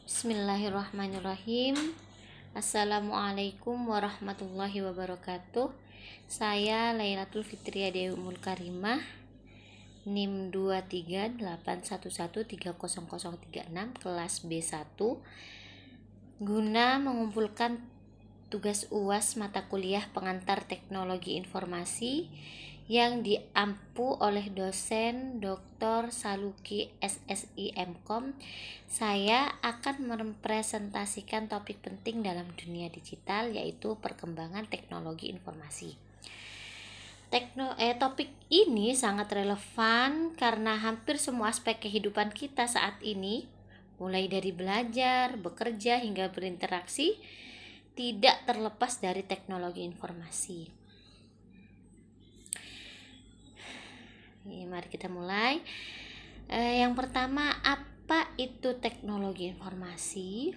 Bismillahirrahmanirrahim. Assalamualaikum warahmatullahi wabarakatuh. Saya Lailatul Fitria Dewi Umul Karimah, NIM 23811300036, kelas B1, guna mengumpulkan tugas UAS mata kuliah pengantar teknologi informasi yang diampu oleh dosen Dr. Saluki SSI MKom. Saya akan merepresentasikan topik penting dalam dunia digital, yaitu perkembangan teknologi informasi. Topik ini sangat relevan karena hampir semua aspek kehidupan kita saat ini, mulai dari belajar, bekerja, hingga berinteraksi, tidak terlepas dari teknologi informasi. Mari kita mulai. Yang pertama, apa itu teknologi informasi?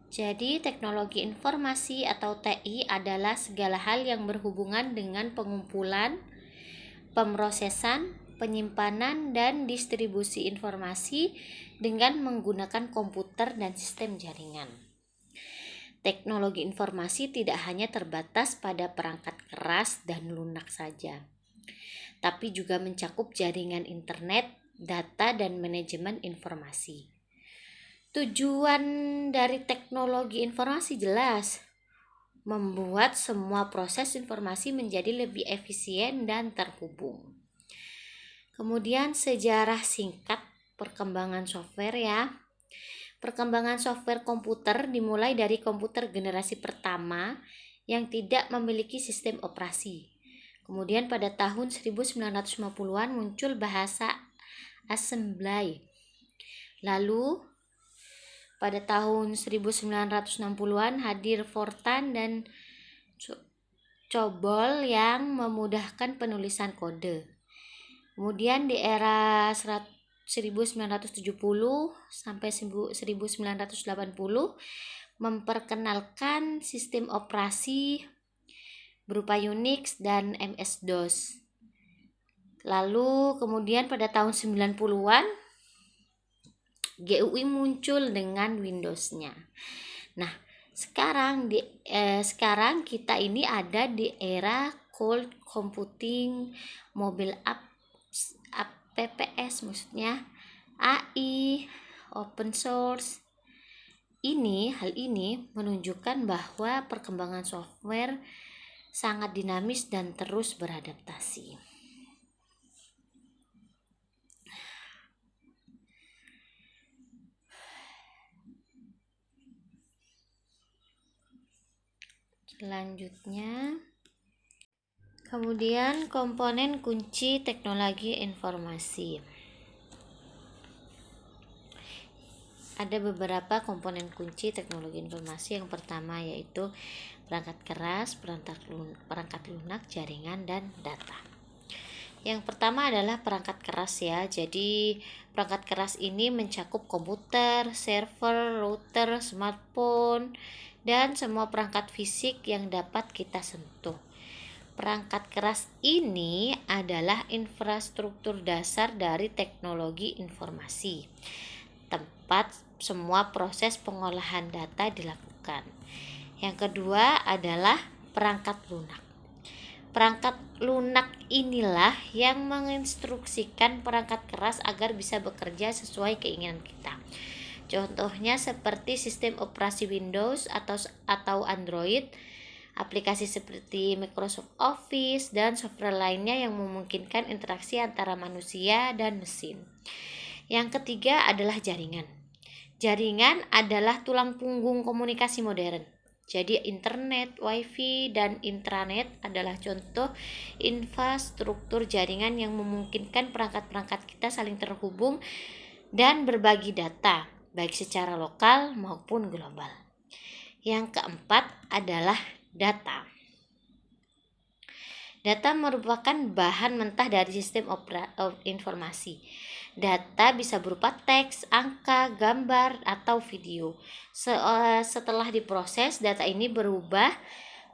Jadi, teknologi informasi atau TI adalah segala hal yang berhubungan dengan pengumpulan, pemrosesan, penyimpanan, dan distribusi informasi dengan menggunakan komputer dan sistem jaringan. Teknologi informasi tidak hanya terbatas pada perangkat keras dan lunak saja, tapi juga mencakup jaringan internet, data, dan manajemen informasi. Tujuan dari teknologi informasi jelas, membuat semua proses informasi menjadi lebih efisien dan terhubung. Kemudian sejarah singkat perkembangan software ya. Perkembangan software komputer dimulai dari komputer generasi pertama yang tidak memiliki sistem operasi. Kemudian pada tahun 1950-an muncul bahasa assembly. Lalu pada tahun 1960-an hadir Fortran dan COBOL yang memudahkan penulisan kode. Kemudian di era 1970 sampai 1980 memperkenalkan sistem operasi berupa Unix dan MS-DOS. Lalu kemudian pada tahun 90-an GUI muncul dengan Windows-nya. Nah, sekarang kita ini ada di era cloud computing, mobile apps maksudnya, AI, open source. Hal ini menunjukkan bahwa perkembangan software sangat dinamis dan terus beradaptasi. Selanjutnya, kemudian komponen kunci teknologi informasi. Ada beberapa komponen kunci teknologi informasi. Yang pertama yaitu perangkat keras, perangkat lunak, jaringan, dan data. Yang pertama adalah perangkat keras ya. Jadi perangkat keras ini mencakup komputer, server, router, smartphone, dan semua perangkat fisik yang dapat kita sentuh. Perangkat keras ini adalah infrastruktur dasar dari teknologi informasi, tempat semua proses pengolahan data dilakukan. Yang kedua adalah perangkat lunak. Perangkat lunak inilah yang menginstruksikan perangkat keras agar bisa bekerja sesuai keinginan kita. Contohnya seperti sistem operasi Windows atau Android, aplikasi seperti Microsoft Office, dan software lainnya yang memungkinkan interaksi antara manusia dan mesin. Yang ketiga adalah jaringan. Jaringan adalah tulang punggung komunikasi modern. Jadi internet, wifi, dan intranet adalah contoh infrastruktur jaringan yang memungkinkan perangkat-perangkat kita saling terhubung dan berbagi data, baik secara lokal maupun global. Yang keempat adalah data. Data merupakan bahan mentah dari sistem informasi. Data bisa berupa teks, angka, gambar, atau video. Setelah diproses, data ini berubah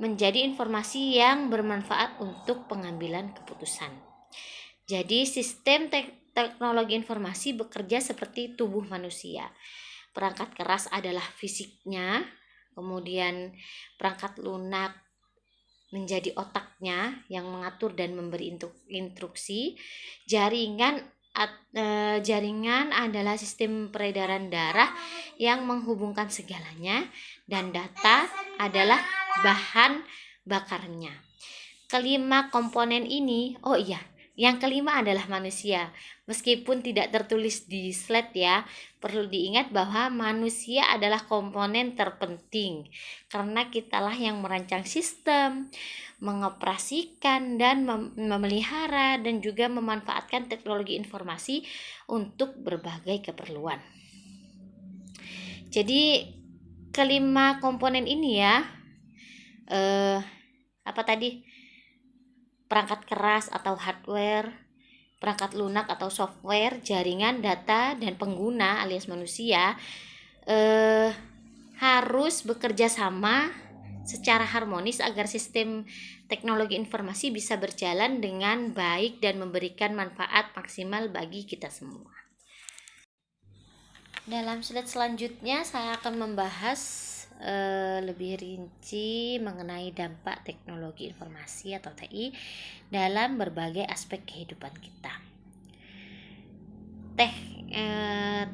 menjadi informasi yang bermanfaat untuk pengambilan keputusan. Jadi sistem teknologi informasi bekerja seperti tubuh manusia. perangkat keras adalah fisiknya, kemudian perangkat lunak menjadi otaknya yang mengatur dan memberi instruksi. Jaringan adalah sistem peredaran darah yang menghubungkan segalanya, dan data adalah bahan bakarnya. Kelima komponen ini, yang kelima adalah manusia. Meskipun tidak tertulis di slide ya, perlu diingat bahwa manusia adalah komponen terpenting karena kitalah yang merancang sistem, mengoperasikan dan memelihara dan juga memanfaatkan teknologi informasi untuk berbagai keperluan. Jadi kelima komponen ini ya, perangkat keras atau hardware, perangkat lunak atau software, jaringan, data, dan pengguna alias manusia harus bekerja sama secara harmonis agar sistem teknologi informasi bisa berjalan dengan baik dan memberikan manfaat maksimal bagi kita semua. Dalam slide selanjutnya saya akan membahas lebih rinci mengenai dampak teknologi informasi atau TI dalam berbagai aspek kehidupan kita.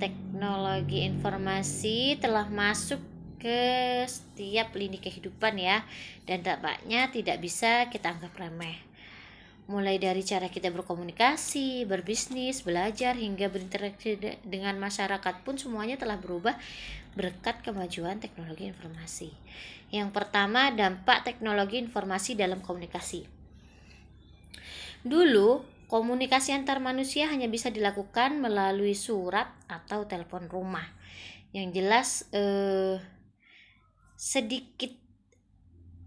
Teknologi informasi telah masuk ke setiap lini kehidupan ya, dan dampaknya tidak bisa kita anggap remeh. Mulai dari cara kita berkomunikasi, berbisnis, belajar, hingga berinteraksi dengan masyarakat pun semuanya telah berubah berkat kemajuan teknologi informasi. Yang pertama, dampak teknologi informasi dalam komunikasi. Dulu, komunikasi antar manusia hanya bisa dilakukan melalui surat atau telepon rumah. Yang jelas sedikit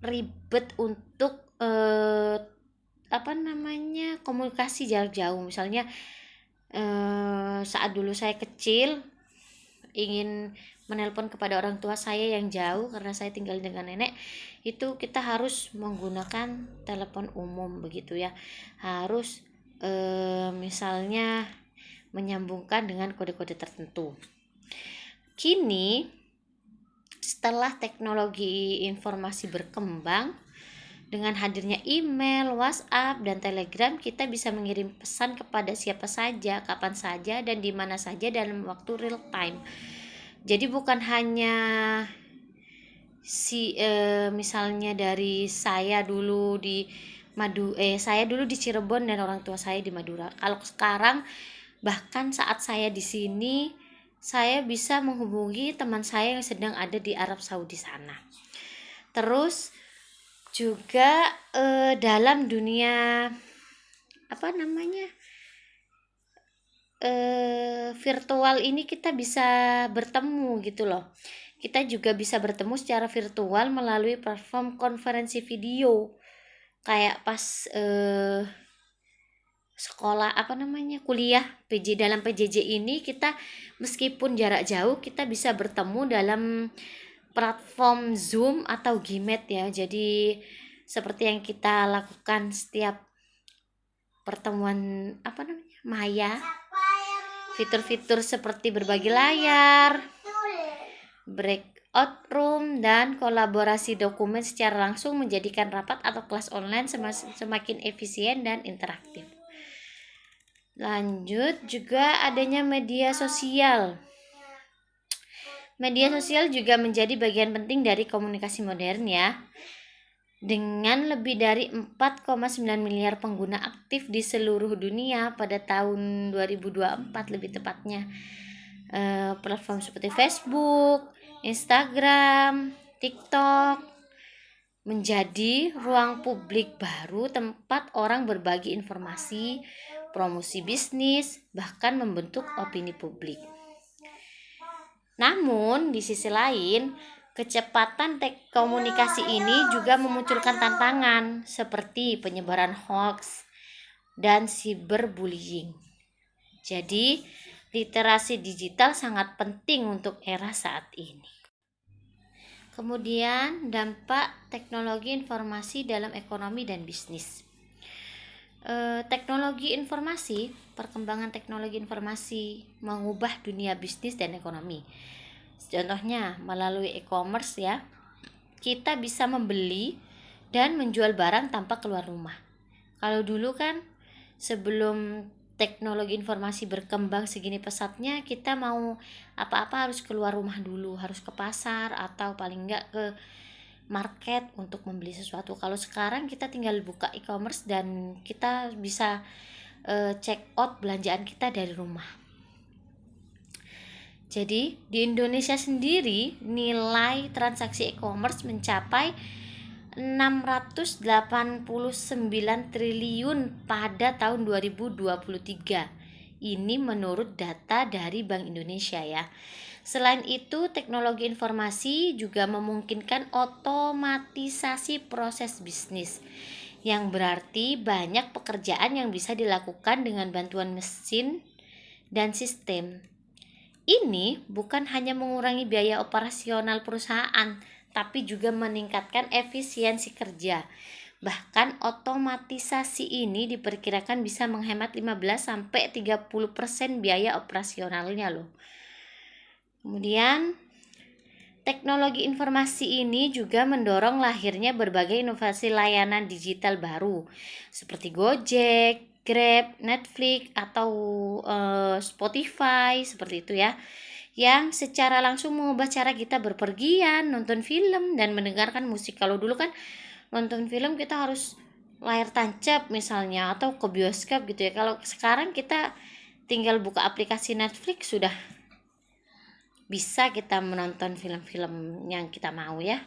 ribet untuk komunikasi jarak jauh. Misalnya saat dulu saya kecil ingin menelpon kepada orang tua saya yang jauh karena saya tinggal dengan nenek, itu kita harus menggunakan telepon umum begitu ya. Harus misalnya menyambungkan dengan kode-kode tertentu. Kini setelah teknologi informasi berkembang, dengan hadirnya email, WhatsApp, dan Telegram, kita bisa mengirim pesan kepada siapa saja, kapan saja, dan di mana saja dalam waktu real time. Jadi bukan hanya misalnya dari saya dulu di Cirebon dan orang tua saya di Madura. Kalau sekarang bahkan saat saya di sini, saya bisa menghubungi teman saya yang sedang ada di Arab Saudi sana. Terus juga dalam dunia virtual ini kita bisa bertemu gitu loh. Kita juga bisa bertemu secara virtual melalui platform konferensi video. Kayak pas sekolah kuliah dalam PJJ ini, kita meskipun jarak jauh kita bisa bertemu dalam platform Zoom atau Gmeet ya. Jadi seperti yang kita lakukan setiap pertemuan maya, fitur-fitur seperti berbagi layar, breakout room, dan kolaborasi dokumen secara langsung menjadikan rapat atau kelas online semakin efisien dan interaktif. Lanjut, juga adanya media sosial. Media sosial juga menjadi bagian penting dari komunikasi modern ya. Dengan lebih dari 4,9 miliar pengguna aktif di seluruh dunia pada tahun 2024 lebih tepatnya. Platform seperti Facebook, Instagram, TikTok menjadi ruang publik baru tempat orang berbagi informasi, promosi bisnis, bahkan membentuk opini publik. Namun, di sisi lain, kecepatan komunikasi ini juga memunculkan tantangan seperti penyebaran hoax dan cyberbullying. Jadi, literasi digital sangat penting untuk era saat ini. Kemudian, dampak teknologi informasi dalam ekonomi dan bisnis. Perkembangan teknologi informasi mengubah dunia bisnis dan ekonomi. Contohnya melalui e-commerce ya, kita bisa membeli dan menjual barang tanpa keluar rumah. Kalau dulu kan sebelum teknologi informasi berkembang segini pesatnya, kita mau apa-apa harus keluar rumah dulu, harus ke pasar atau paling enggak ke market untuk membeli sesuatu. Kalau sekarang kita tinggal buka e-commerce dan kita bisa check out belanjaan kita dari rumah. Jadi di Indonesia sendiri nilai transaksi e-commerce mencapai 689 triliun pada tahun 2023. Ini menurut data dari Bank Indonesia ya. Selain itu, teknologi informasi juga memungkinkan otomatisasi proses bisnis, yang berarti banyak pekerjaan yang bisa dilakukan dengan bantuan mesin dan sistem. Ini bukan hanya mengurangi biaya operasional perusahaan, tapi juga meningkatkan efisiensi kerja. Bahkan otomatisasi ini diperkirakan bisa menghemat 15-30% biaya operasionalnya loh. Kemudian teknologi informasi ini juga mendorong lahirnya berbagai inovasi layanan digital baru seperti Gojek, Grab, Netflix atau Spotify seperti itu ya, yang secara langsung mengubah cara kita berpergian, nonton film dan mendengarkan musik. Kalau dulu kan nonton film kita harus layar tancap misalnya atau ke bioskop gitu ya. Kalau sekarang kita tinggal buka aplikasi Netflix sudah bisa kita menonton film-film yang kita mau ya.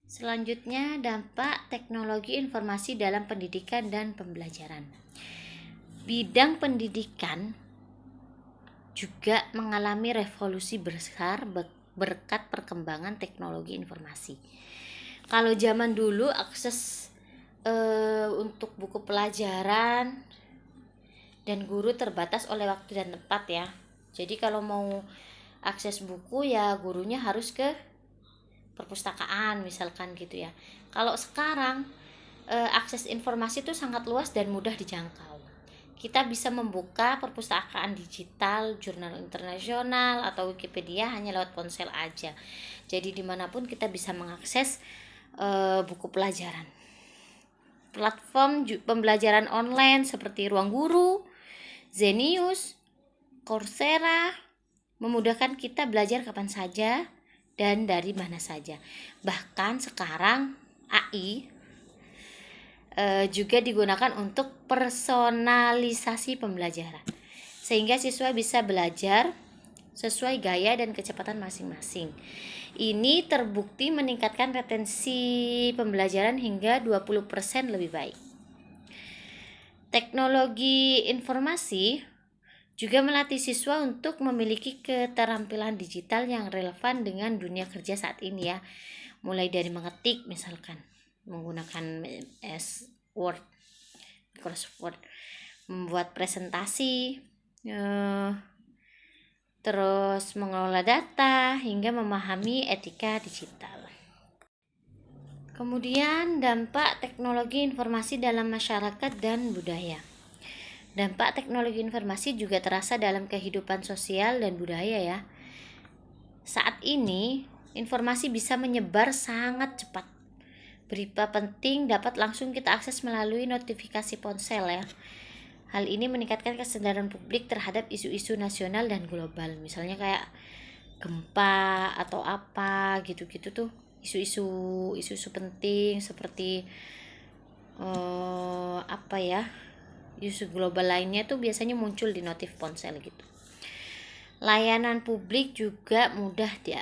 Selanjutnya, dampak teknologi informasi dalam pendidikan dan pembelajaran. Bidang pendidikan juga mengalami revolusi besar berkat perkembangan teknologi informasi. Kalau zaman dulu akses untuk buku pelajaran dan guru terbatas oleh waktu dan tempat ya. Jadi kalau mau akses buku ya gurunya harus ke perpustakaan misalkan gitu ya. Kalau sekarang akses informasi itu sangat luas dan mudah dijangkau. Kita bisa membuka perpustakaan digital, jurnal internasional atau Wikipedia hanya lewat ponsel aja. Jadi dimanapun kita bisa mengakses buku pelajaran. Platform pembelajaran online seperti Ruang Guru, Zenius, Coursera memudahkan kita belajar kapan saja dan dari mana saja. Bahkan sekarang AI juga digunakan untuk personalisasi pembelajaran, sehingga siswa bisa belajar sesuai gaya dan kecepatan masing-masing. Ini terbukti meningkatkan retensi pembelajaran hingga 20% lebih baik. Teknologi informasi juga melatih siswa untuk memiliki keterampilan digital yang relevan dengan dunia kerja saat ini ya. Mulai dari mengetik misalkan menggunakan MS Word, Microsoft Word, membuat presentasi, terus mengelola data hingga memahami etika digital. Kemudian dampak teknologi informasi dalam masyarakat dan budaya. Dampak teknologi informasi juga terasa dalam kehidupan sosial dan budaya ya. Saat ini informasi bisa menyebar sangat cepat. Berita penting dapat langsung kita akses melalui notifikasi ponsel ya. Hal ini meningkatkan kesadaran publik terhadap isu-isu nasional dan global. Misalnya kayak gempa atau apa gitu-gitu tuh. Isu-isu penting seperti isu global lainnya tuh biasanya muncul di notif ponsel gitu. Layanan publik juga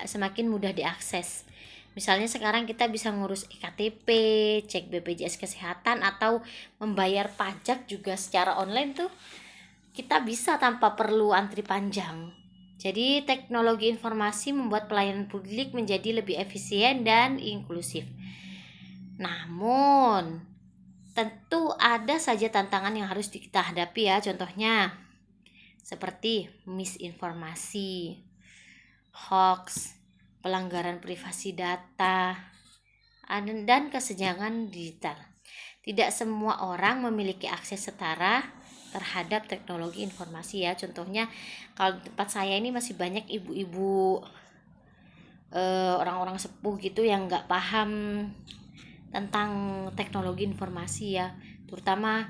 semakin mudah diakses. Misalnya sekarang kita bisa ngurus EKTP, cek BPJS Kesehatan atau membayar pajak juga secara online tuh kita bisa tanpa perlu antri panjang. Jadi teknologi informasi membuat pelayanan publik menjadi lebih efisien dan inklusif. Namun tentu ada saja tantangan yang harus kita hadapi ya. Contohnya seperti misinformasi, hoax, pelanggaran privasi data, dan kesenjangan digital. Tidak semua orang memiliki akses setara terhadap teknologi informasi ya. Contohnya kalau di tempat saya ini masih banyak ibu-ibu, orang-orang sepuh gitu yang nggak paham tentang teknologi informasi ya, terutama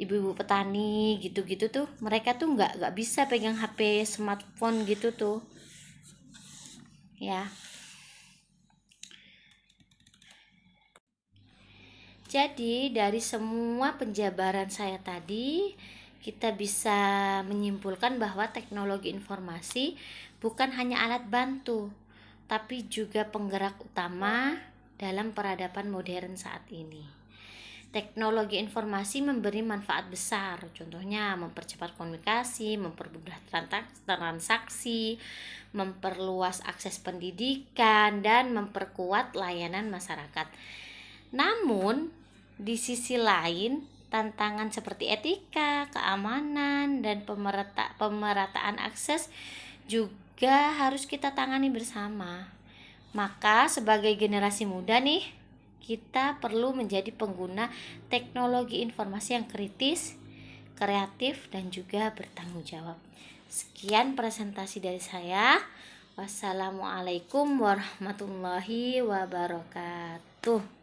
ibu-ibu petani gitu-gitu tuh, mereka tuh nggak bisa pegang HP smartphone gitu tuh ya. Jadi dari semua penjabaran saya tadi, kita bisa menyimpulkan bahwa teknologi informasi bukan hanya alat bantu, tapi juga penggerak utama dalam peradaban modern saat ini. Teknologi informasi memberi manfaat besar, contohnya mempercepat komunikasi, mempermudah transaksi, memperluas akses pendidikan, dan memperkuat layanan masyarakat. Namun, di sisi lain, tantangan seperti etika, keamanan, dan pemerataan akses juga harus kita tangani bersama. Maka, sebagai generasi muda nih, kita perlu menjadi pengguna teknologi informasi yang kritis, kreatif, dan juga bertanggung jawab. Sekian presentasi dari saya. Wassalamualaikum warahmatullahi wabarakatuh.